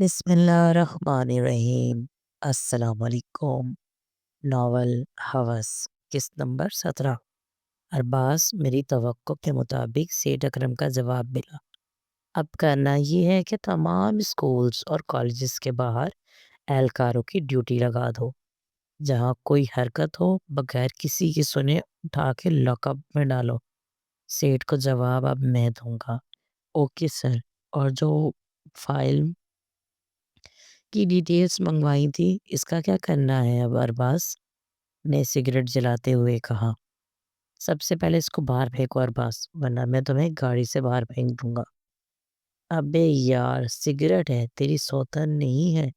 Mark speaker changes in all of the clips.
Speaker 1: بسم اللہ الرحمن الرحیم۔ السلام علیکم۔ ناول ہوس، قسط نمبر 17۔ ارباز میری توقع کے مطابق سیٹھ اکرم کا جواب ملا۔ اب کرنا یہ ہے کہ تمام اسکولز اور کالجز کے باہر اہلکاروں کی ڈیوٹی لگا دو۔ جہاں کوئی حرکت ہو بغیر کسی کی سنے اٹھا کے لاک اپ میں ڈالو۔ سیٹھ کو جواب اب میں دوں گا۔ Okay sir. اور جو فائل کی ڈیٹیلز منگوائی تھی اس کا کیا کرنا ہے اب؟ ارباز نے سگریٹ جلاتے ہوئے کہا۔ سب سے پہلے اس کو باہر پھینکو ارباز، ورنہ میں تمہیں گاڑی سے باہر پھینک دوں گا۔ ابے یار، سگریٹ ہے، تیری سوتن نہیں ہے؟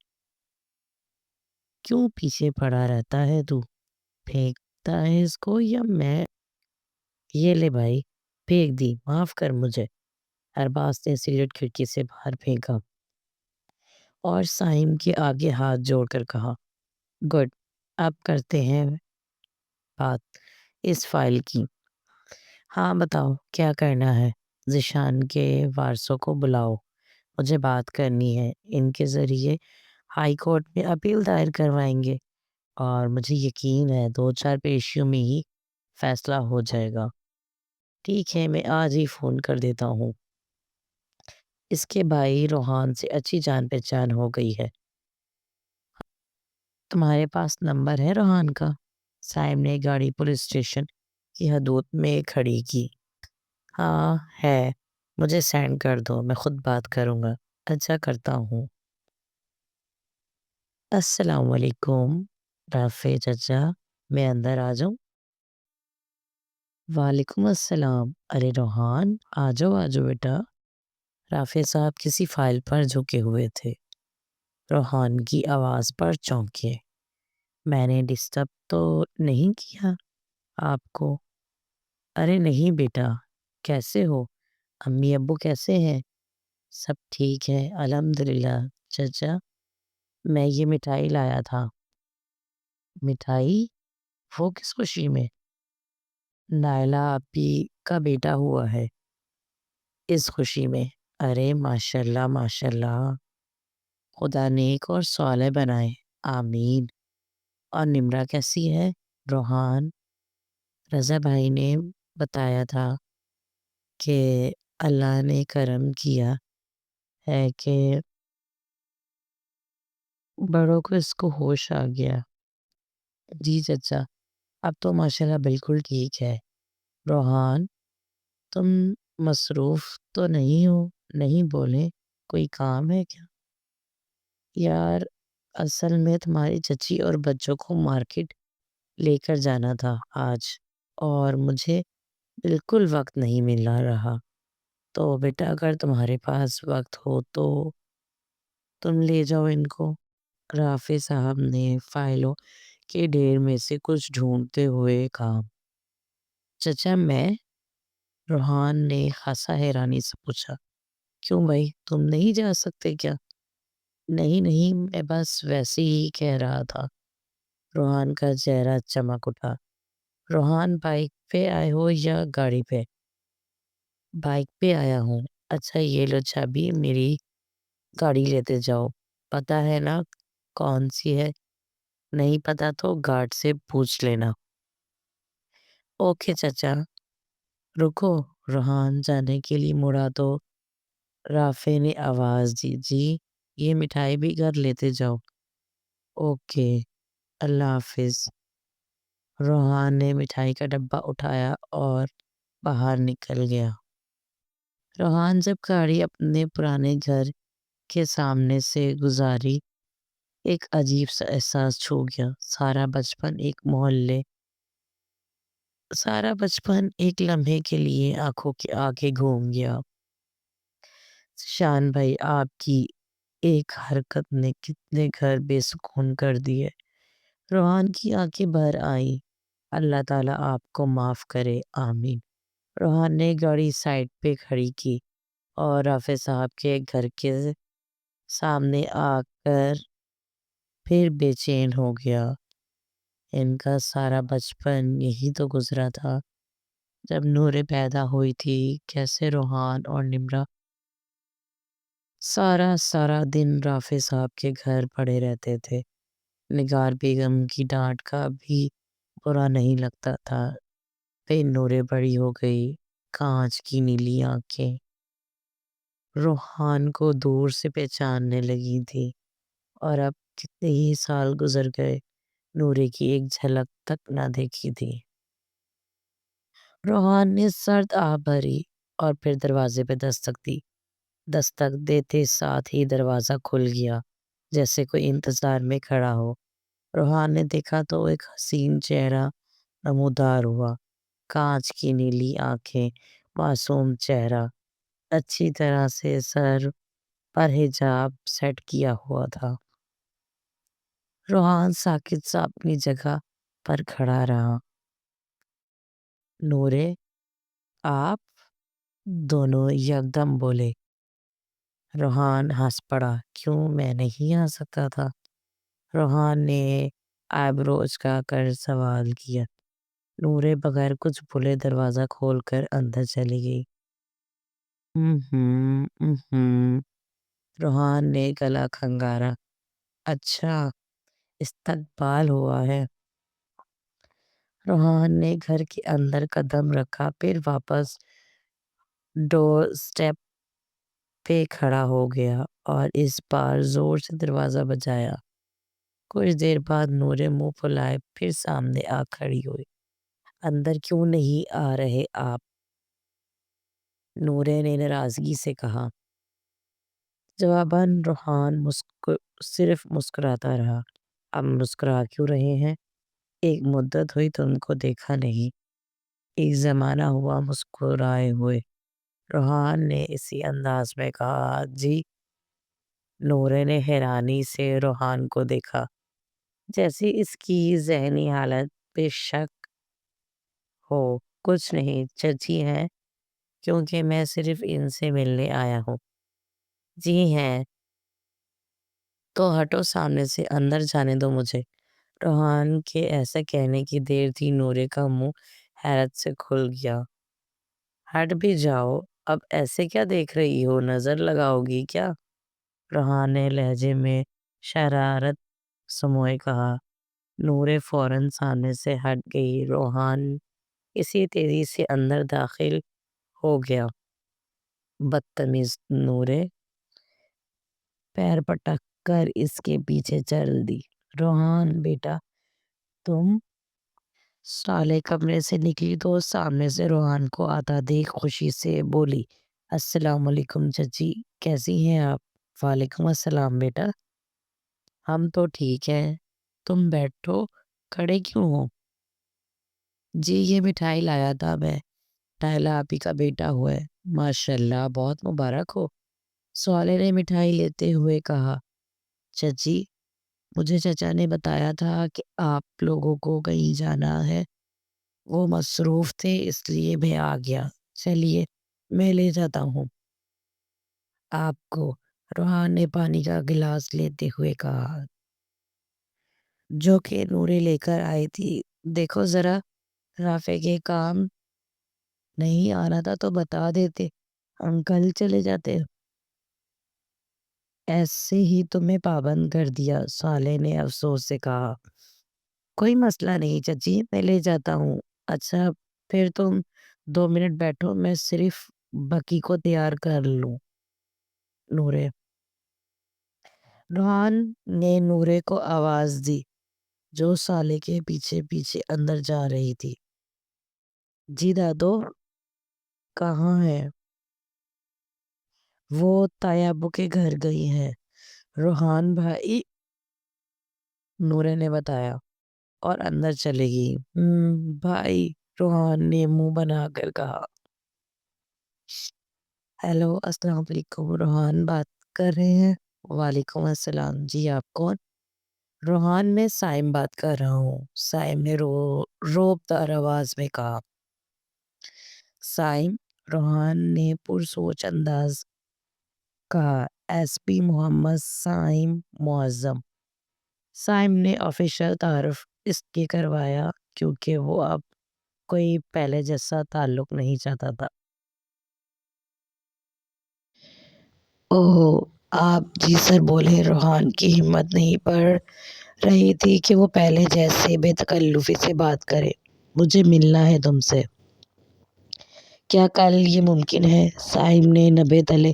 Speaker 1: کیوں پیچھے پڑا رہتا ہے تو؟ پھینکتا ہے اس کو یا میں؟ یہ لے بھائی، پھینک دی، معاف کر مجھے۔ ارباز نے سگریٹ کھڑکی سے باہر پھینکا اور سائم کے آگے ہاتھ جوڑ کر کہا، گڈ، اب کرتے ہیں بات اس فائل کی۔ ہاں بتاؤ کیا کرنا ہے؟ ذیشان کے وارثوں کو بلاؤ، مجھے بات کرنی ہے۔ ان کے ذریعے ہائی کورٹ میں اپیل دائر کروائیں گے اور مجھے یقین ہے 2-4 پیشیوں میں ہی فیصلہ ہو جائے گا۔ ٹھیک ہے، میں آج ہی فون کر دیتا ہوں۔ اس کے بھائی روحان سے اچھی جان پہچان ہو گئی ہے۔ تمہارے پاس نمبر ہے روحان کا؟ سائم نے گاڑی پولیس اسٹیشن کی حدود میں کھڑی کی۔ ہاں ہے، مجھے سینڈ کر دو، میں خود بات کروں گا۔ اچھا، کرتا ہوں۔ السلام علیکم رافع چچا، میں اندر آ جاؤں؟ وعلیکم السلام۔ ارے روحان، آ جاؤ بیٹا۔ رافع صاحب کسی فائل پر جھکے ہوئے تھے۔ روحان کی آواز پر چونکے۔ میں نے ڈسٹرب تو نہیں کیا آپ کو؟ ارے نہیں بیٹا، کیسے ہو؟ امی ابو کیسے ہیں؟ سب ٹھیک ہے الحمدللہ۔ چچا، میں یہ مٹھائی لایا تھا۔ مٹھائی؟ وہ کس خوشی میں؟ نائلہ آپی کا بیٹا ہوا ہے، اس خوشی میں۔ ارے ماشاءاللہ ماشاءاللہ، خدا نیک اور صالح بنائے، آمین۔ اور نمرہ کیسی ہے؟ روحان، رضا بھائی نے بتایا تھا کہ اللہ نے کرم کیا ہے کہ بڑوں کو اس کو ہوش آ گیا۔ جی چچا، اب تو ماشاءاللہ بالکل ٹھیک ہے۔ روحان، تم مصروف تو نہیں ہو؟ نہیں بولے، کوئی کام ہے کیا؟ یار اصل میں تمہاری چچی اور بچوں کو مارکیٹ لے کر جانا تھا آج، اور مجھے بالکل وقت نہیں مل رہا۔ تو بیٹا اگر تمہارے پاس وقت ہو تو تم لے جاؤ ان کو۔ رافع صاحب نے فائلوں کے ڈھیر میں سے کچھ ڈھونڈتے ہوئے کہا۔ چچا میں؟ روحان نے خاصا حیرانی سے پوچھا۔ کیوں بھائی، تم نہیں جا سکتے کیا؟ نہیں، میں بس ویسے ہی کہہ رہا تھا۔ روحان کا چہرہ چمک اٹھا۔ روحان، بائک پہ آئے ہو یا گاڑی پہ؟ بائک پہ آیا ہوں۔ اچھا یہ لو چابی، میری گاڑی لیتے جاؤ۔ پتہ ہے نا کون سی ہے؟ نہیں پتہ تو گارڈ سے پوچھ لینا۔ اوکے چچا۔ رکو، روحان جانے کے لیے مڑا تو رافع نے آواز دی، جی یہ مٹھائی بھی گھر لیتے جاؤ۔ اوکے، اللہ حافظ۔ روحان نے مٹھائی کا ڈبہ اٹھایا اور باہر نکل گیا۔ روحان جب گاڑی اپنے پرانے گھر کے سامنے سے گزاری، ایک عجیب سا احساس چھو گیا۔ سارا بچپن ایک لمحے کے لیے آنکھوں کے آگے گھوم گیا۔ شان بھائی، آپ کی ایک حرکت نے کتنے گھر بے سکون کر دیے۔ روحان کی آنکھیں بھر آئیں۔ اللہ تعالیٰ آپ کو معاف کرے، آمین۔ روحان نے گاڑی سائڈ پہ کھڑی کی اور رافع صاحب کے گھر کے سامنے آ کر پھر بے چین ہو گیا۔ ان کا سارا بچپن یہی تو گزرا تھا۔ جب نورے پیدا ہوئی تھی، کیسے روحان اور نمرہ سارا سارا دن رافع صاحب کے گھر پڑے رہتے تھے۔ نگار بیگم کی ڈانٹ کا بھی برا نہیں لگتا تھا۔ پہ نورے بڑی ہو گئی، کانچ کی نیلی آنکھیں روحان کو دور سے پہچاننے لگی تھی، اور اب کتنے ہی سال گزر گئے، نورے کی ایک جھلک تک نہ دیکھی تھی۔ روحان نے سرد آہ بھری اور پھر دروازے پہ دستک دی۔ دستک دیتے ساتھ ہی دروازہ کھل گیا، جیسے کوئی انتظار میں کھڑا ہو۔ روحان نے دیکھا تو ایک حسین چہرہ نمودار ہوا، کانچ کی نیلی آنکھیں، معصوم چہرہ، اچھی طرح سے سر پر حجاب سیٹ کیا ہوا تھا۔ روحان ساکت سا اپنی جگہ پر کھڑا رہا۔ نورے، آپ؟ دونوں یکدم بولے۔ روحان ہنس پڑا۔ کیوں، میں نہیں آ سکتا تھا؟ روحان نے آئبروز کا کر سوال کیا۔ نورے بغیر کچھ بولے دروازہ کھول کر اندر چلی گئی۔ روحان نے گلا کھنگارا۔ اچھا، استقبال ہوا ہے۔ روحان نے گھر کے اندر قدم رکھا، پھر واپس ڈور سٹیپ پہ کھڑا ہو گیا اور اس بار زور سے دروازہ بجایا۔ کچھ دیر بعد نورے منہ پھلائے پھر سامنے آ کھڑی ہوئی۔ اندر کیوں نہیں آ رہے آپ؟ نورے نے ناراضگی سے کہا۔ جواباً روحان صرف مسکراتا رہا۔ اب مسکرا کیوں رہے ہیں؟ ایک مدت ہوئی تم کو دیکھا نہیں۔ ایک زمانہ ہوا مسکرائے ہوئے، روحان نے اسی انداز میں کہا۔ جی؟ نورے نے حیرانی سے روحان کو دیکھا، جیسے اس کی ذہنی حالت پہ شک ہو۔ کچھ نہیں، چچی ہیں؟ کیونکہ میں صرف ان سے ملنے آیا ہوں۔ جی ہیں تو ہٹو سامنے سے، اندر جانے دو مجھے۔ روحان کے ایسا کہنے کی دیر تھی، نورے کا منہ حیرت سے کھل گیا۔ ہٹ بھی جاؤ، اب ایسے کیا دیکھ رہی ہو، نظر لگاؤ گی کیا؟ روحان نے لہجے میں شرارت سموئے کہا۔ نورے فوراً سامنے سے ہٹ گئی۔ روحان اسی تیزی سے اندر داخل ہو گیا۔ بدتمیز نورے، پیر پٹک کر اس کے پیچھے چل دی۔ روحان بیٹا تم؟ سالے کمرے سے نکلی تو سامنے سے روحان کو آتا دیکھ خوشی سے بولی۔ السلام علیکم چچی، کیسی ہیں آپ؟ وعلیکم السلام بیٹا، ہم تو ٹھیک ہیں، تم بیٹھو، کھڑے کیوں ہو؟ جی یہ مٹھائی لایا تھا میں، ٹائلا آپ ہی کا بیٹا ہوا ہے۔ ماشاءاللہ، بہت مبارک ہو، سالے نے مٹھائی لیتے ہوئے کہا۔ چچی، مجھے چچا نے بتایا تھا کہ آپ لوگوں کو کہیں جانا ہے، وہ مصروف تھے اس لیے میں آ گیا، چلیے میں لے جاتا ہوں آپ کو، روحان نے پانی کا گلاس لیتے ہوئے کہا، جو کہ نورے لے کر آئی تھی۔ دیکھو ذرا، رافع کے کام نہیں آنا تھا تو بتا دیتے، ہم کل چلے جاتے، ایسے ہی تمہیں پابند کر دیا، سالے نے افسوس سے کہا۔ کوئی مسئلہ نہیں چچی، میں لے جاتا ہوں۔ اچھا پھر تم 2 منٹ بیٹھو، میں صرف بکی کو تیار کر لوں۔ نورے، روحان نے نورے کو آواز دی جو سالے کے پیچھے پیچھے اندر جا رہی تھی۔ جی دادو، کہاں ہے؟ وہ تایا ابو کے گھر گئی ہیں روحان بھائی، نورے نے بتایا اور اندر چلے گئی۔ بھائی، روحان نے منہ بنا کر کہا۔ ہیلو، السلام علیکم، روحان بات کر رہے ہیں؟ وعلیکم السلام، جی آپ کون؟ روحان، میں سائم بات کر رہا ہوں، سائم نے روبدار آواز میں کہا۔ سائم؟ روحان نے پرسوچ انداز کہا۔ ایس پی محمد سائم معظم۔ سائم نے آفیشل تعارف اس کے کروایا کیونکہ وہ اب کوئی پہلے جیسا تعلق نہیں چاہتا تھا۔ اوہ، آپ جی سر بولے۔ روحان کی ہمت نہیں پڑ رہی تھی کہ وہ پہلے جیسے بے تکلفی سے بات کرے۔ مجھے ملنا ہے تم سے۔ کیا کل یہ ممکن ہے؟ صائم نے نبے تلے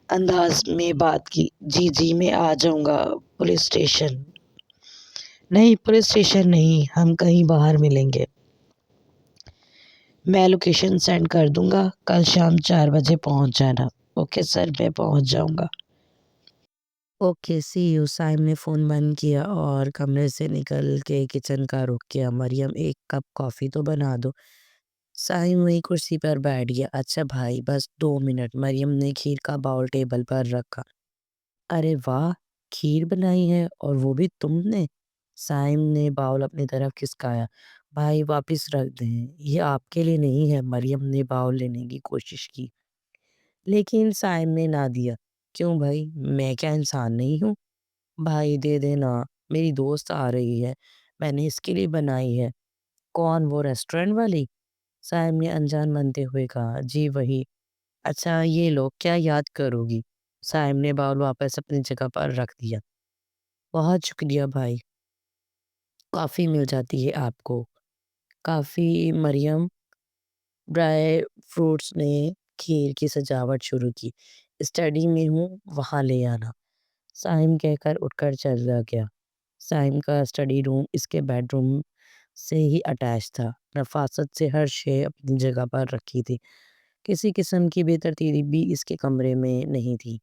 Speaker 1: انداز میں بات کی۔ جی جی میں آ جاؤں گا۔ Police station? نہیں پولیس اسٹیشن نہیں، ہم کہیں باہر ملیں گے۔ میں لوکیشن سینڈ کر دوں گا، کل شام 4 بجے پہنچ جانا۔ اوکے سر میں پہنچ جاؤں گا۔ Okay see you. صائم نے فون بند کیا اور کمرے سے نکل کے کچن کا رخ کیا۔ مریم ایک کپ کافی تو بنا دو۔ صائم وہی کرسی پر بیٹھ گیا۔ اچھا بھائی بس 2 منٹ۔ مریم نے کھیر کا باؤل ٹیبل پر رکھا۔ ارے واہ، کھیر بنائی ہے اور وہ بھی تم نے؟ صائم نے باؤل اپنی طرف کھسکایا۔ بھائی واپس رکھ دیں، یہ آپ کے لیے نہیں ہے۔ مریم نے باؤل لینے کی کوشش کی لیکن صائم نے نہ دیا۔ کیوں بھائی، میں کیا انسان نہیں ہوں؟ بھائی دے دینا، میری دوست آ رہی ہے، میں نے اس کے لیے بنائی ہے۔ کون، وہ ریسٹورنٹ والی؟ صائم نے انجان بنتے ہوئے کہا۔ جی وہی۔ اچھا یہ لو، کیا یاد کرو گی؟ صائم نے باؤل واپس اپنی جگہ پر رکھ دیا۔ بہت شکریہ بھائی، کافی مل جاتی ہے آپ کو؟ کافی مریم۔ ڈرائی فروٹس نے کھیر کی سجاوٹ شروع کی۔ اسٹڈی میں ہوں، وہاں لے آنا۔ صائم کہہ کر اٹھ کر چلا گیا۔ صائم کا اسٹڈی روم اس کے بیڈ روم سے ہی اٹیچ تھا۔ نفاست سے ہر شے اپنی جگہ پر رکھی تھی، کسی قسم کی بے ترتیبی بھی اس کے کمرے میں نہیں تھی۔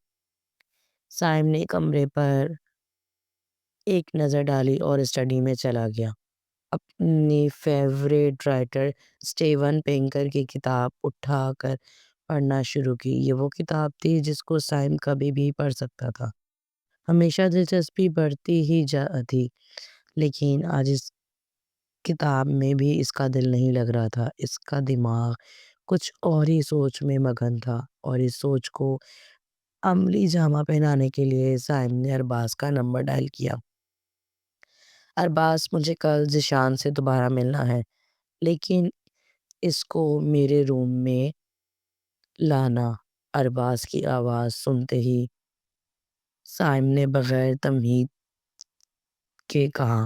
Speaker 1: صائم نے کمرے پر ایک نظر ڈالی اور اسٹڈی میں چلا گیا۔ اپنی فیوریٹ رائٹر اسٹیون پینکر کی کتاب اٹھا کر پڑھنا شروع کی۔ یہ وہ کتاب تھی جس کو صائم کبھی بھی پڑھ سکتا تھا۔ ہمیشہ دلچسپی بڑھتی ہی تھی لیکن آج اس کتاب میں بھی اس کا دل نہیں لگ رہا تھا۔ اس کا دماغ کچھ اور ہی سوچ میں مگن تھا اور اس سوچ کو عملی جامہ پہنانے کے لیے صائم نے ارباز کا نمبر ڈائل کیا۔ ارباز، مجھے کل ذیشان سے دوبارہ ملنا ہے لیکن اس کو میرے روم میں لانا۔ ارباز کی آواز سنتے ہی صائم نے بغیر تمہید کے کہا۔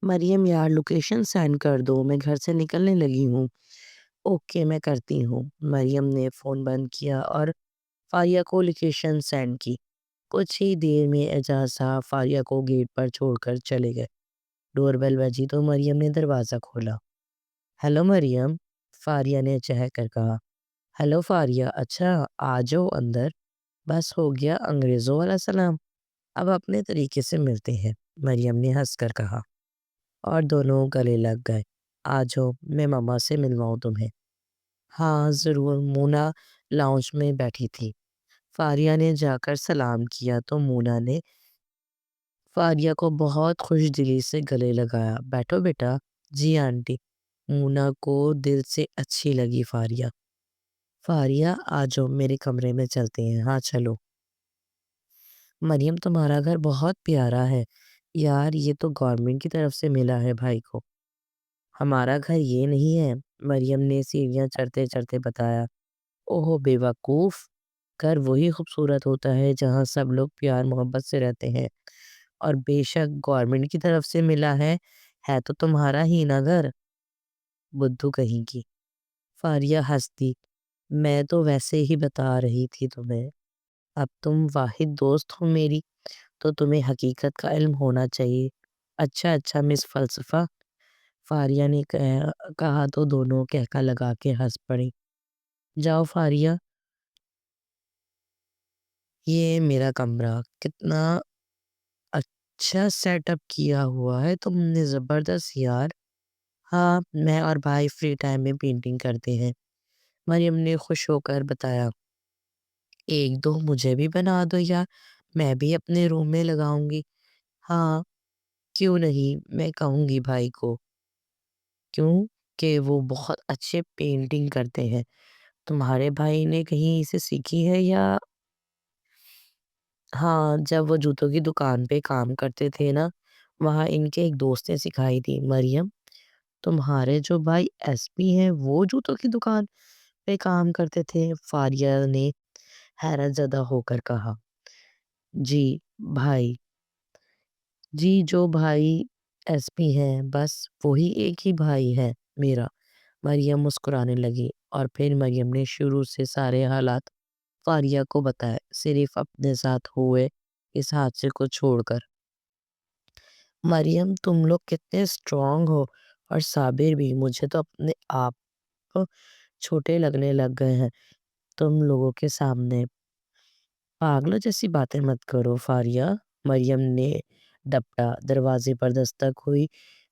Speaker 1: مریم یار لوکیشن سینڈ کر دو، میں گھر سے نکلنے لگی ہوں۔ اوکے میں کرتی ہوں۔ مریم نے فون بند کیا اور فاریہ کو لوکیشن سینڈ کی۔ کچھ ہی دیر میں اعجاز صاحب فاریہ کو گیٹ پر چھوڑ کر چلے گئے۔ ڈور بیل بجی تو مریم نے دروازہ کھولا۔ ہیلو مریم، فاریہ نے چہک کر کہا۔ ہیلو فاریہ، اچھا آ جاؤ اندر۔ بس ہو گیا انگریزوں والا سلام، اب اپنے طریقے سے ملتے ہیں، مریم نے ہنس کر کہا اور دونوں گلے لگ گئے۔ آ جاؤ، میں ماما سے ملواؤں تمہیں۔ ہاں ضرور۔ مونا لاؤنج میں بیٹھی تھی۔ فاریہ نے جا کر سلام کیا تو مونا نے فاریہ کو بہت خوش دلی سے گلے لگایا۔ بیٹھو بیٹا۔ جی آنٹی۔ مونا کو دل سے اچھی لگی فاریہ۔ فاریہ آ جاؤ، میرے کمرے میں چلتے ہیں۔ ہاں چلو۔ مریم تمہارا گھر بہت پیارا ہے یار، یہ تو گورنمنٹ کی طرف سے ملا ہے بھائی کو۔ ہمارا گھر یہ نہیں ہے، مریم نے سیڑھیاں چڑھتے چڑھتے بتایا۔ اوہ بے وقوف، گھر وہی خوبصورت ہوتا ہے جہاں سب لوگ پیار محبت سے رہتے ہیں، اور بے شک گورنمنٹ کی طرف سے ملا ہے تو تمہارا ہی نا گھر، بدھو کہیں کی۔ فاریہ ہنس دی۔ میں تو ویسے ہی بتا رہی تھی تمہیں، اب تم واحد دوست ہو میری تو تمہیں حقیقت کا علم ہونا چاہیے۔ اچھا اچھا مس فلسفہ، فاریہ نے کہا تو دونوں کہکا لگا کے ہنس پڑی۔ جاؤ فاریہ، یہ میرا کمرہ کتنا اچھا سیٹ اپ کیا ہوا ہے تم نے، زبردست یار۔ ہاں میں اور بھائی فری ٹائم میں پینٹنگ کرتے ہیں، مریم نے خوش ہو کر بتایا۔ ایک دو مجھے بھی بنا دو یار، میں بھی اپنے روم میں لگاؤں گی۔ ہاں کیوں نہیں، میں کہوں گی بھائی کو۔ کیوں کہ وہ بہت اچھے پینٹنگ کرتے ہیں، تمہارے بھائی نے کہیں اسے سیکھی ہے یا؟ ہاں، جب وہ جوتوں کی دکان پہ کام کرتے تھے نا، وہاں ان کے ایک دوست نے سکھائی تھی، مریم تمہارے جو بھائی ایس پی ہیں وہ جوتوں کی دکان پہ کام کرتے تھے؟ فاریہ نے حیرت زدہ ہو کر کہا۔ جی بھائی، جی جو بھائی ایس پی ہیں بس وہی ایک ہی بھائی ہے میرا۔ مریم مسکرانے لگی اور پھر مریم نے شروع سے سارے حالات فاریہ کو بتائے، صرف اپنے ساتھ ہوئے اس حادثے کو چھوڑ کر۔ مریم تم لوگ کتنے اسٹرانگ ہو اور صابر بھی، مجھے تو اپنے آپ کو چھوٹے لگنے لگ گئے ہیں تم لوگوں کے سامنے۔ پاگلوں جیسی باتیں مت کرو فاریہ، مریم نے ڈپٹا۔ دروازے پر دستک ہوئی۔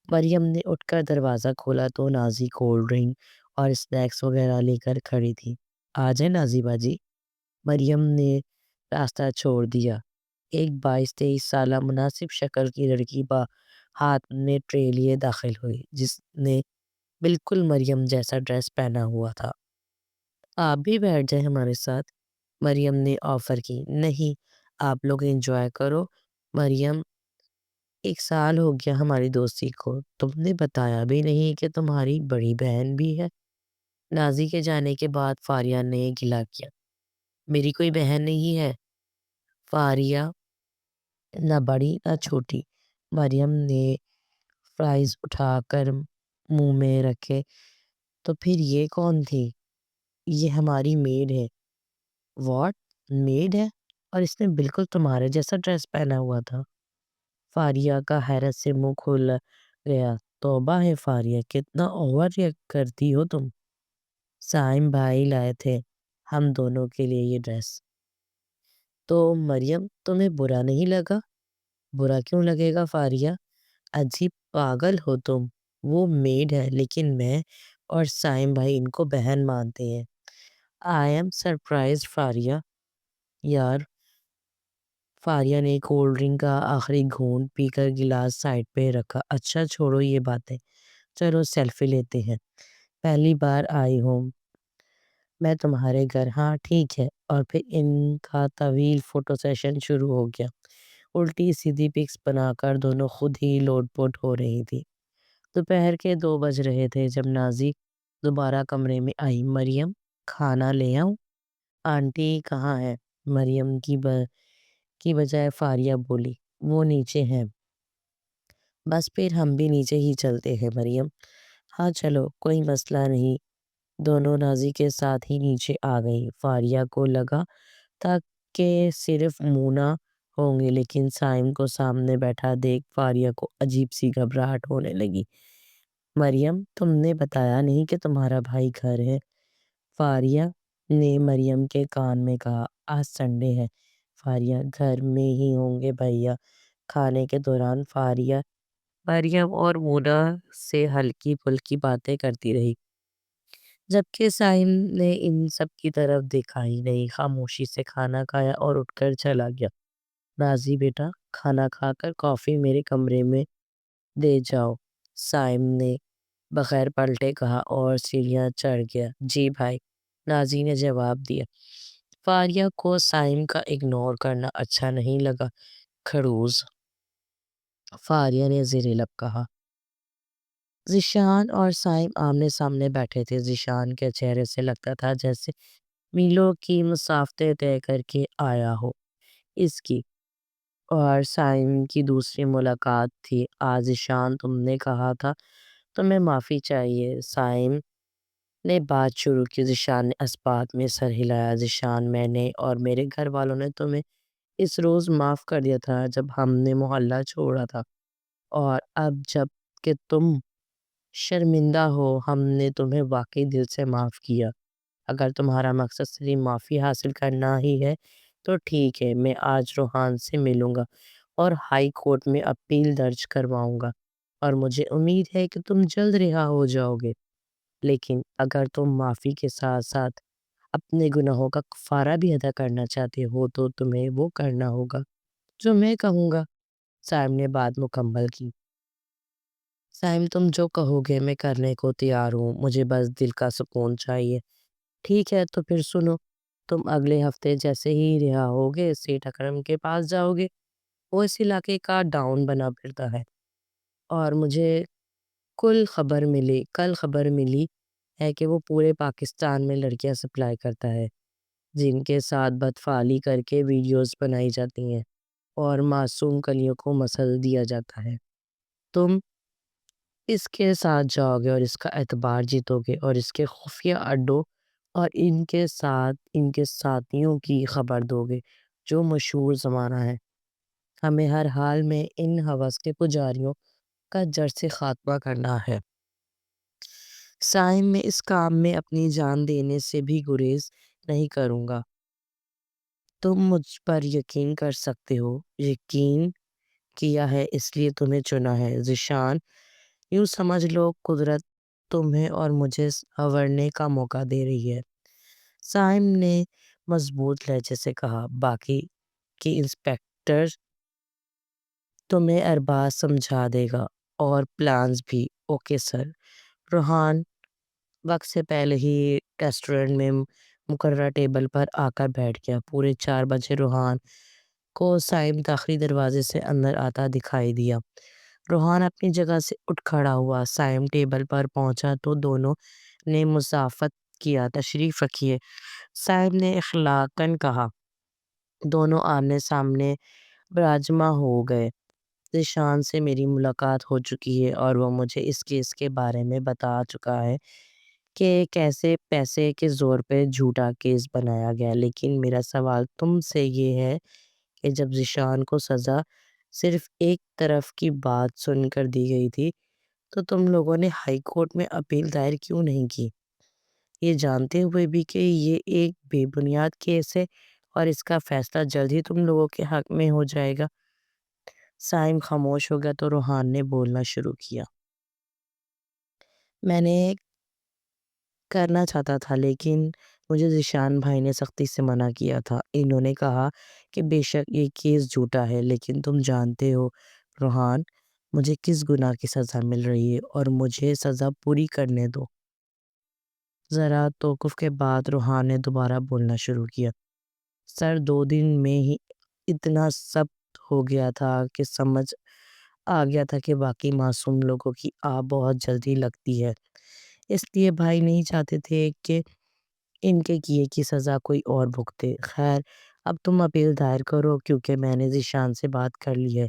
Speaker 1: مریم نے اٹھ کر دروازہ کھولا تو نازی کولڈ ڈرنک اور اسنیکس وغیرہ لے کر کھڑی تھی۔ آ جائیں نازی باجی۔ مریم نے راستہ چھوڑ دیا۔ ایک 22-23 سالہ مناسب شکل کی لڑکی ہاتھ میں ٹرے لیے داخل ہوئی، جس نے بالکل مریم جیسا ڈریس پہنا ہوا تھا۔ آپ بھی بیٹھ جائیں ہمارے ساتھ، مریم نے آفر کی۔ نہیں، آپ لوگ انجوائے کرو۔ مریم، 1 سال ہو گیا ہماری دوستی کو، تم نے بتایا بھی نہیں کہ تمہاری بڑی بہن بھی ہے۔ نازی کے جانے کے بعد فاریہ نے گلا کیا۔ میری کوئی بہن نہیں ہے فاریہ، نہ بڑی نہ چھوٹی۔ مریم نے فرائز اٹھا کر منہ میں رکھے۔ تو پھر یہ کون تھی؟ یہ ہماری میڈ ہے۔ واٹ؟ میڈ ہے؟ اور اس نے بالکل تمہارے جیسا ڈریس پہنا ہوا تھا۔ فاریہ کا حیرت سے منہ کھل گیا۔ توبہ ہے فاریہ، کتنا اوور ریئیکٹ کرتی ہو تم۔ سائم بھائی لائے تھے ہم دونوں کے لیے یہ ڈریس۔ تو مریم تمہیں برا نہیں لگا؟ برا کیوں لگے گا فاریہ؟ عجیب پاگل ہو تم۔ وہ میڈ ہے لیکن میں اور سائم بھائی ان کو بہن مانتے ہیں۔ I am surprised Fariya. یار، فاریہ نے کولڈ ڈرنک کا آخری گھونٹ پی کر گلاس سائڈ پہ رکھا۔ اچھا چھوڑو یہ باتیں، چلو سیلفی لیتے ہیں۔ پہلی بار آئی ہوں میں تمہارے گھر، ہاں ٹھیک ہے۔ اور پھر ان کا طویل فوٹو سیشن شروع ہو گیا۔ الٹی سیدھی پکس بنا کر دونوں خود ہی لوٹ پوٹ ہو رہی تھی۔ دوپہر کے 2 بج رہے تھے جب نازی دوبارہ کمرے میں آئی۔ مریم، کھانا لے آؤں؟ آنٹی کہاں ہے؟ مریم کی بجائے فاریہ بولی۔ وہ نیچے ہیں۔ بس پھر ہم بھی نیچے ہی چلتے ہیں مریم۔ ہاں چلو، کوئی مسئلہ نہیں۔ دونوں نازی کے ساتھ ہی نیچے آ گئیں۔ فاریہ کو لگا تھا کہ صرف مونا ہوں گے، لیکن سائم کو سامنے بیٹھا دیکھ فاریہ کو عجیب سی گھبراہٹ ہونے لگی۔ مریم، تم نے بتایا نہیں کہ تمہارا بھائی گھر ہے؟ فاریہ نے مریم کے کان میں کہا۔ آج سنڈے ہے فاریہ، گھر میں ہی ہوں گے بھیا۔ کھانے کے دوران فاریہ مریم اور مونا سے ہلکی پھلکی باتیں کرتی رہی، جبکہ سائم نے ان سب کی طرف دیکھا ہی نہیں۔ خاموشی سے کھانا کھایا اور اٹھ کر چلا گیا۔ نازی بیٹا، کھانا کھا کر کافی میرے کمرے میں دے جاؤ، سائم نے بغیر پلٹے کہا اور سیڑھیاں چڑھ گیا۔ جی بھائی، نازی نے جواب دیا۔ فاریہ کو سائم کا اگنور کرنا اچھا نہیں لگا۔ کھڑوس، فاریہ نے زیر لب کہا۔ ذیشان اور سائم آمنے سامنے بیٹھے تھے۔ ذیشان کے چہرے سے لگتا تھا جیسے میلوں کی مسافتیں طے کر کے آیا ہو اس کی، اور سائم کی دوسری ملاقات تھی آج۔ ذیشان، تم نے کہا تھا تمہیں معافی چاہیے، سائم نے بات شروع کی۔ ذیشان نے اس بات میں سر ہلایا۔ ذیشان، میں نے اور میرے گھر والوں نے تمہیں اس روز معاف کر دیا تھا جب ہم نے محلہ چھوڑا تھا، اور اب جب کہ تم شرمندہ ہو ہم نے تمہیں واقعی دل سے معاف کیا۔ اگر تمہارا مقصد صرف معافی حاصل کرنا ہی ہے تو ٹھیک ہے، میں آج روحان سے ملوں گا اور ہائی کورٹ میں اپیل درج کرواؤں گا، اور مجھے امید ہے کہ تم جلد رہا ہو جاؤ گے۔ لیکن اگر تم معافی کے ساتھ ساتھ اپنے گناہوں کا کفارہ بھی ادا کرنا چاہتے ہو تو تمہیں وہ کرنا ہوگا جو میں کہوں گا۔ سائم نے بات مکمل کی۔ سائم، تم جو کہو گے میں کرنے کو تیار ہوں، مجھے بس دل کا سکون چاہیے۔ ٹھیک ہے تو پھر سنو، تم اگلے ہفتے جیسے ہی رہا ہوگے سیٹھ اکرم کے پاس جاؤ گے۔ وہ اس علاقے کا ڈاؤن بنا پھرتا ہے، اور مجھے کل خبر ملی ہے کہ وہ پورے پاکستان میں لڑکیاں سپلائی کرتا ہے، جن کے ساتھ بدفعلی کر کے ویڈیوز بنائی جاتی ہیں اور معصوم کلیوں کو مسل دیا جاتا ہے۔ تم اس کے ساتھ جاؤ گے اور اس کا اعتبار جیتو گے، اور اس کے خفیہ اڈوں اور ان کے ساتھیوں کی خبر دو گے جو مشہور زمانہ ہے۔ ہمیں ہر حال میں ان ہوس کے پجاریوں کا جڑ سے خاتمہ کرنا ہے۔ سائم، میں اس کام میں اپنی جان دینے سے بھی گریز نہیں کروں گا۔ تم مجھ پر یقین کر سکتے ہو۔ یقین کیا ہے اس لیے تمہیں چنا ہے ذیشان۔ یوں سمجھ لو قدرت تمہیں اور مجھے سنورنے کا موقع دے رہی ہے۔ سائم نے مضبوط لہجے سے کہا، باقی کی انسپیکٹر تمہیں ارباز سمجھا دے گا، اور پلانز بھی۔ Okay sir. روحان وقت سے پہلے ہی ریسٹورنٹ میں مقررہ ٹیبل پر آ کر بیٹھ گیا۔ پورے 4 بجے روحان کو سائم داخلی دروازے سے اندر آتا دکھائی دیا۔ روحان اپنی جگہ سے اٹھ کھڑا ہوا۔ سائم ٹیبل پر پہنچا تو دونوں نے مسافت کیا۔ تشریف رکھیے، سائم نے اخلاقاً کہا۔ دونوں آمنے سامنے براجما ہو گئے۔ ذیشان سے میری ملاقات ہو چکی ہے اور وہ مجھے اس کیس کے بارے میں بتا چکا ہے کہ کیسے پیسے کے زور پہ جھوٹا کیس بنایا گیا، لیکن میرا سوال تم سے یہ ہے کہ جب ذیشان کو سزا صرف ایک طرف کی بات سن کر دی گئی تھی تو تم لوگوں نے ہائی کورٹ میں اپیل دائر کیوں نہیں کی، یہ جانتے ہوئے بھی کہ یہ ایک بے بنیاد کیس ہے اور اس کا فیصلہ جلد ہی تم لوگوں کے حق میں ہو جائے گا؟ سائم خاموش ہو گیا تو روحان نے بولنا شروع کیا۔ میں نے کرنا چاہتا تھا، لیکن مجھے ذیشان بھائی نے سختی سے منع کیا تھا۔ انہوں نے کہا کہ بے شک یہ کیس جھوٹا ہے، لیکن تم جانتے ہو روحان مجھے کس گناہ کی سزا مل رہی ہے، اور مجھے سزا پوری کرنے دو۔ ذرا توقف کے بعد روحان نے دوبارہ بولنا شروع کیا۔ سر، 2 دن میں ہی اتنا ثبت ہو گیا تھا کہ سمجھ آ گیا تھا کہ باقی معصوم لوگوں کی آہ بہت جلدی لگتی ہے، اس لیے بھائی نہیں چاہتے تھے کہ ان کے کیے کی سزا کوئی اور بھگتے۔ خیر، اب تم اپیل دائر کرو، کیونکہ میں نے ذیشان سے بات کر لی ہے۔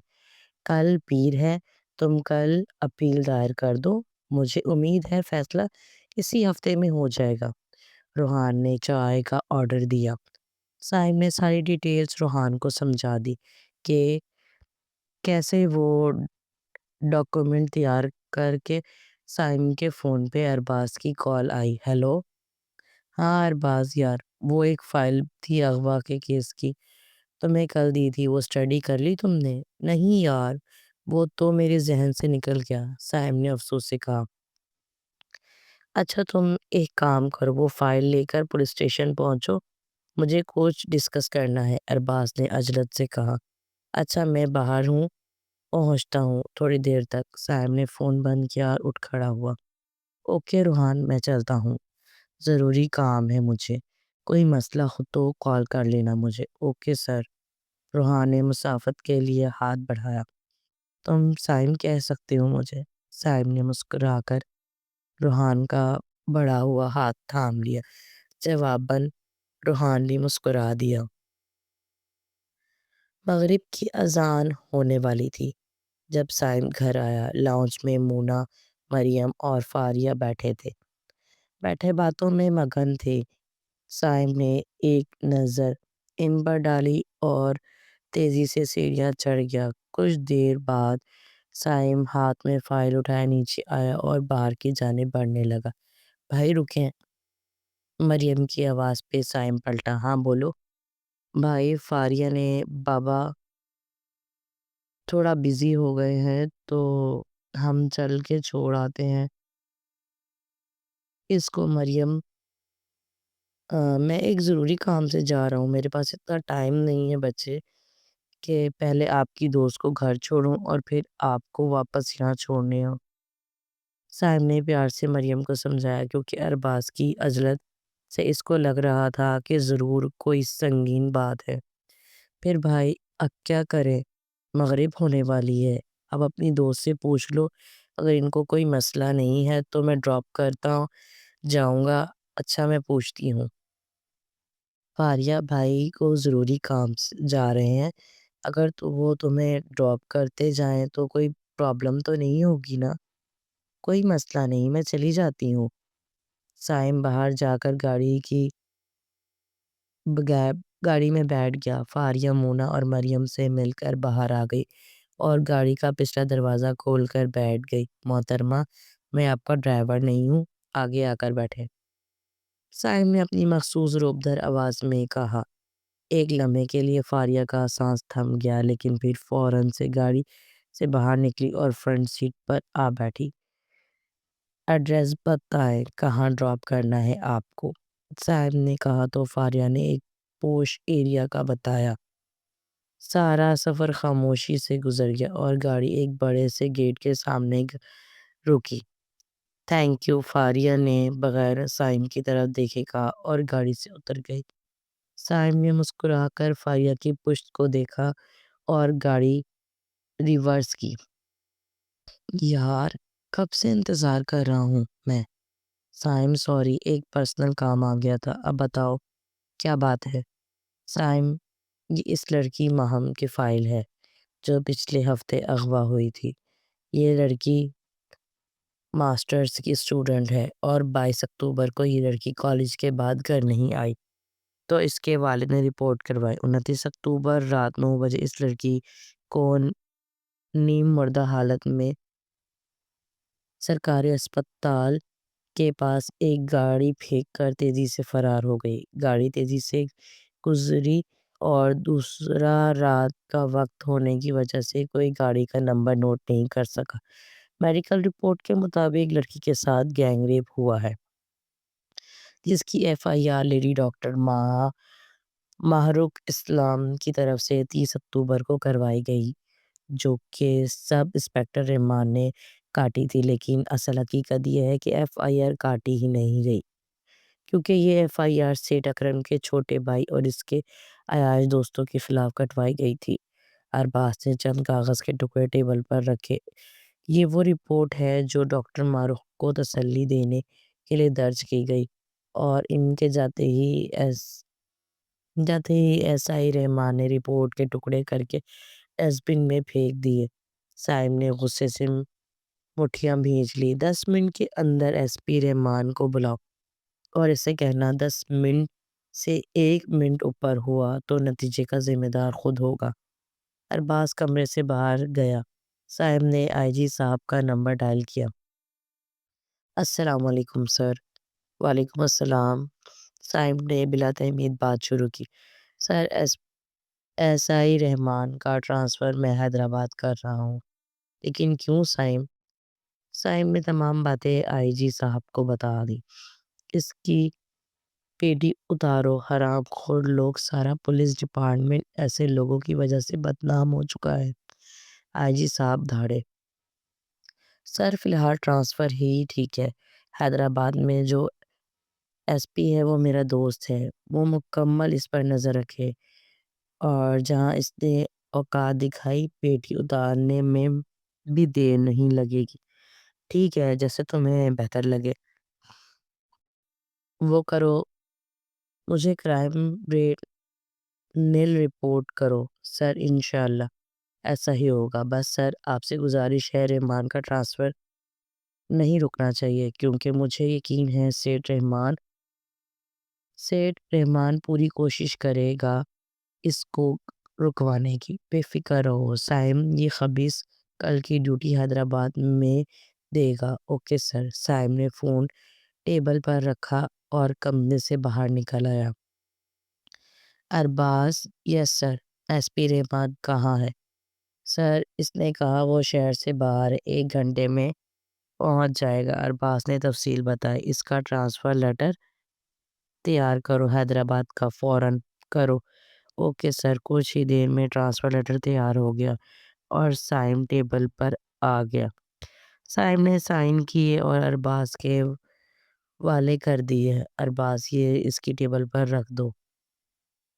Speaker 1: کل پیر ہے، تم کل اپیل دائر کر دو، مجھے امید ہے فیصلہ اسی ہفتے میں ہو جائے گا۔ روحان نے چائے کا آرڈر دیا۔ سائم نے ساری ڈیٹیلز روحان کو سمجھا دی کہ کیسے وہ ڈاکومنٹ تیار کر کے سائم کے فون پہ ارباز کی کال آئی۔ ہیلو، ہاں ارباز یار، وہ ایک فائل تھی اغوا کے کیس کی، تمہیں کل دی تھی، وہ اسٹڈی کر لی تم نے؟ نہیں یار، وہ تو میرے ذہن سے نکل گیا، سائم نے افسوس سے کہا۔ اچھا تم ایک کام کرو، وہ فائل لے کر پولیس اسٹیشن پہنچو، مجھے کچھ ڈسکس کرنا ہے، ارباز نے عجلت سے کہا۔ اچھا میں باہر ہوں، پہنچتا ہوں تھوڑی دیر تک۔ سائم نے فون بند کیا اور اٹھ کھڑا ہوا۔ اوکے روحان، میں چلتا ہوں، ضروری کام ہے مجھے، کوئی مسئلہ ہو تو کال کر لینا مجھے۔ Okay sir. روحان نے مسافت کے لیے ہاتھ بڑھایا۔ تم سائم کہہ سکتے ہو مجھے، سائم نے مسکرا کر روحان کا بڑھا ہوا ہاتھ تھام لیا۔ جواباً روحان بھی مسکرا دیا۔ مغرب کی اذان ہونے والی تھی جب سائم گھر آیا۔ لاؤنج میں مونا، مریم اور فاریہ بیٹھے تھے، بیٹھے باتوں میں مگن تھے۔ سائم نے ایک نظر ان پر ڈالی اور تیزی سے سیڑھیاں چڑھ گیا۔ کچھ دیر بعد سائم ہاتھ میں فائل اٹھائے نیچے آیا اور باہر کی جانب بڑھنے لگا۔ بھائی رکیں، مریم کی آواز پہ سائم پلٹا۔ ہاں بولو بھائی، فاریہ نے بابا تھوڑا بیزی ہو گئے ہیں تو ہم چل کے چھوڑ آتے ہیں اس کو۔ مریم، میں ایک ضروری کام سے جا رہا ہوں، میرے پاس اتنا ٹائم نہیں ہے بچے کہ پہلے آپ کی دوست کو گھر چھوڑوں اور پھر آپ کو واپس یہاں چھوڑنے ہوں۔ سائم نے پیار سے مریم کو سمجھایا، کیونکہ ارباز کی عجلت سے اس کو لگ رہا تھا کہ ضرور کوئی سنگین بات ہے۔ پھر بھائی اب کیا کریں، مغرب ہونے والی ہے، اب اپنی دوست سے پوچھ لو، اگر ان کو کوئی مسئلہ نہیں ہے تو میں ڈراپ کرتا ہوں، جاؤں گا۔ اچھا میں پوچھتی ہوں۔ فاریہ بھائی کو ضروری کام سے جا رہے ہیں، اگر تو وہ تمہیں ڈراپ کرتے جائیں تو کوئی پرابلم تو نہیں ہوگی نا؟ کوئی مسئلہ نہیں، میں چلی جاتی ہوں۔ سائم باہر جا کر بغیر گاڑی میں بیٹھ گیا۔ فاریہ مونا اور مریم سے مل کر باہر آ گئی اور گاڑی کا پچھلا دروازہ کھول کر بیٹھ گئی۔ محترمہ، میں آپ کا ڈرائیور نہیں ہوں، آگے آ کر بیٹھے۔ سائم نے اپنی مخصوص روبدر آواز میں کہا۔ ایک لمحے کے لیے فاریہ کا سانس تھم گیا، لیکن پھر فوراً سے گاڑی سے باہر نکلی اور فرنٹ سیٹ پر آ بیٹھی۔ ایڈریس بتائیں، کہاں ڈراپ کرنا ہے آپ کو؟ صاحب نے کہا تو فاریہ نے ایک پوش ایریا کا بتایا۔ سارا سفر خاموشی سے گزر گیا اور گاڑی ایک بڑے سے گیٹ کے سامنے رکی۔ تھینک یو، فاریہ نے بغیر سائم کی طرف دیکھے کہا اور گاڑی سے اتر گئی۔ سائم نے مسکرا کر فاریہ کی پشت کو دیکھا اور گاڑی ریورس کی۔ یار، کب سے انتظار کر رہا ہوں میں۔ سائم سوری، ایک پرسنل کام آ گیا تھا، اب بتاؤ کیا بات ہے؟ سائم، یہ اس لڑکی ماہم کی فائل ہے جو پچھلے ہفتے اغوا ہوئی تھی۔ یہ لڑکی ماسٹرز کی اسٹوڈنٹ ہے اور 22 اکتوبر کو یہ لڑکی کالج کے بعد گھر نہیں آئی تو اس کے والد نے رپورٹ کروائی۔ 29 اکتوبر رات 9 بجے اس لڑکی کو نیم مردہ حالت میں سرکاری اسپتال کے پاس ایک گاڑی پھینک کر تیزی سے فرار ہو گئی۔ گاڑی تیزی سے گزری اور دوسرا رات کا وقت ہونے کی وجہ سے کوئی گاڑی کا نمبر نوٹ نہیں کر سکا۔ میڈیکل رپورٹ کے مطابق لڑکی کے ساتھ گینگ ریپ ہوا ہے، جس کی FIR لیڈی ڈاکٹر ماہرخ اسلام کی طرف سے 30 اکتوبر کو کروائی گئی، جو کہ سب انسپکٹر رحمان نے کاٹی تھی۔ لیکن اصل حقیقت یہ ہے کہ FIR کاٹی ہی نہیں گئی، کیونکہ یہ FIR سیٹھ اکرم کے چھوٹے بھائی اور اس کے عیاش دوستوں کے خلاف کٹوائی گئی تھی۔ ارباز نے چند کاغذ کے ٹکڑے ٹیبل پر رکھے۔ یہ وہ رپورٹ ہے جو ڈاکٹر ماہرخ کو تسلی دینے کے لیے درج کی گئی اور ان کے جاتے ہی SI رحمان نے رپورٹ کے ٹکڑے کر کے ڈسٹ بن میں پھینک دیے۔ سائم نے غصے سے مٹھیاں بھیج لی۔ 10 منٹ کے اندر SP رحمان کو بلاؤ اور اسے کہنا 10 منٹ سے 1 منٹ اوپر ہوا تو نتیجے کا ذمہ دار خود ہوگا۔ ارباز کمرے سے باہر گیا۔ سائم نے IG صاحب کا نمبر ڈائل کیا۔ السلام علیکم سر۔ وعلیکم السلام۔ سائم نے بلا تحمید بات شروع کی۔ سر، SI رحمان کا ٹرانسفر میں حیدرآباد کر رہا ہوں۔ لیکن کیوں سائم؟ سائم نے تمام باتیں IG صاحب کو بتا دی۔ اس کی پیٹی اتارو، حرام خور لوگ، سارا پولیس ڈپارٹمنٹ ایسے لوگوں کی وجہ سے بدنام ہو چکا ہے۔ IG صاحب دھاڑے۔ سر، فی الحال ٹرانسفر ہی ٹھیک ہے۔ حیدرآباد میں جو SP ہے وہ میرا دوست ہے، وہ مکمل اس پر نظر رکھے اور جہاں اس نے اوقات دکھائی پیٹی اتارنے میں بھی دیر نہیں لگے گی۔ ٹھیک ہے، جیسے تمہیں بہتر لگے وہ کرو۔ مجھے کرائم ریٹ نیل رپورٹ کرو۔ سر، انشاءاللہ ایسا ہی ہوگا۔ بس سر، آپ سے گزارش ہے، رحمان کا ٹرانسفر نہیں رکنا چاہیے، کیونکہ مجھے یقین ہے سیٹھ رحمان پوری کوشش کرے گا اس کو رکوانے کی۔ بے فکر رہو سائم، یہ خبیث کل کی ڈیوٹی حیدرآباد میں دے گا۔ Okay sir. سائم نے فون ٹیبل پر رکھا اور کمرے سے باہر نکل آیا۔ ارباز، یس سر۔ SP رحمان کہاں ہے؟ سر، اس نے کہا وہ شہر سے باہر 1 گھنٹے میں پہنچ جائے گا۔ ارباز نے تفصیل بتائی۔ اس کا ٹرانسفر لیٹر تیار کرو، حیدرآباد کا، فوراً کرو۔ Okay sir. کچھ ہی دیر میں ٹرانسفر لیٹر تیار ہو گیا اور سائن ٹیبل پر آ گیا۔ سائم نے سائن کیے اور ارباز کے والے کر دیے، ارباز یہ اس کی ٹیبل پر رکھ دو۔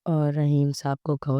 Speaker 1: اور رحیم صاحب کو کہو